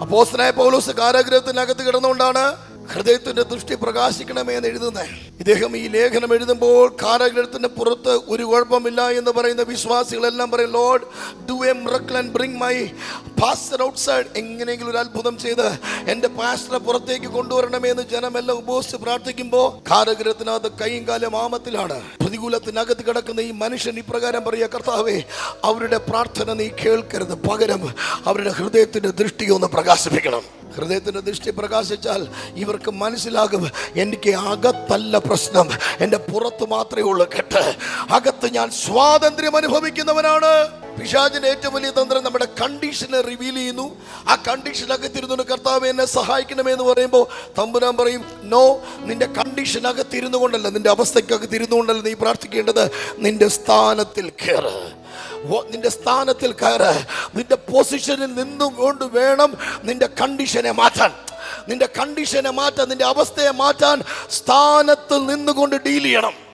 അപ്പോസ്തലനായ പൗലോസ് കാരാഗൃഹത്തിനകത്ത് കിടന്നുകൊണ്ടാണ് ഹൃദയത്തിന്റെ ദൃഷ്ടി പ്രകാശിക്കണമേ എന്ന് എഴുതുന്നത്. ഇദ്ദേഹം ഈ ലേഖനം എഴുതുമ്പോൾ കാരാഗൃഹത്തിന്റെ പുറത്ത് ഒരു കുഴപ്പമില്ല എന്ന് പറയുന്ന വിശ്വാസികളെല്ലാം പറയും, Lord do A miracle and bring my pastor outside. എങ്ങനെയെങ്കിലും ഒരു അത്ഭുതം ചെയ്ത് എന്റെ പാസ്റ്ററെ പുറത്തേക്ക് കൊണ്ടുവരണമേ എന്ന് ജനമെല്ലാം ഉപയോഗിച്ച് പ്രാർത്ഥിക്കുമ്പോൾ കാരാഗൃഹത്തിനകത്ത് കൈയും കാലും ആമത്തിലാണ്. പ്രതികൂലത്തിനകത്ത് കിടക്കുന്ന ഈ മനുഷ്യൻ ഇപ്രകാരം പറയുക, കർത്താവേ, അവരുടെ പ്രാർത്ഥന നീ കേൾക്കരുത്, പകരം അവരുടെ ഹൃദയത്തിന്റെ ദൃഷ്ടി ഒന്ന് പ്രകാശിപ്പിക്കണം. ഹൃദയത്തിന്റെ ദൃഷ്ടി പ്രകാശിച്ചാൽ ഇവർക്ക് മനസ്സിലാകും, എനിക്ക് അകത്തല്ല പ്രശ്നം, എൻ്റെ പുറത്ത് മാത്രമേ ഉള്ളൂ കെട്ട്. അകത്ത് ഞാൻ സ്വാതന്ത്ര്യം അനുഭവിക്കുന്നവനാണ്. പിശാചിന്റെ ഏറ്റവും വലിയ തന്ത്രം നമ്മുടെ കണ്ടീഷനെ റിവീൽ ചെയ്യുന്നു. ആ കണ്ടീഷനകത്തിരുന്നു കർത്താവ് എന്നെ സഹായിക്കണമേ എന്ന് പറയുമ്പോൾ തമ്പുരാൻ പറയും, നോ, നിന്റെ കണ്ടീഷനകത്തിരുന്നു കൊണ്ടല്ല, നിന്റെ അവസ്ഥയ്ക്കകത്തിരുന്നു കൊണ്ടല്ല നീ പ്രാർത്ഥിക്കേണ്ടത്, നിന്റെ സ്ഥാനത്തിൽ കയറ്. നിന്റെ സ്ഥാനത്തിൽ കയറ്. നിന്റെ പൊസിഷനിൽ നിന്നും കൊണ്ട് വേണം നിന്റെ കണ്ടീഷനെ മാറ്റാൻ. നിന്റെ കണ്ടീഷനെ മാറ്റാൻ, നിന്റെ അവസ്ഥയെ മാറ്റാൻ സ്ഥാനത്തിൽ നിന്നുകൊണ്ട് ഡീൽ ചെയ്യണം.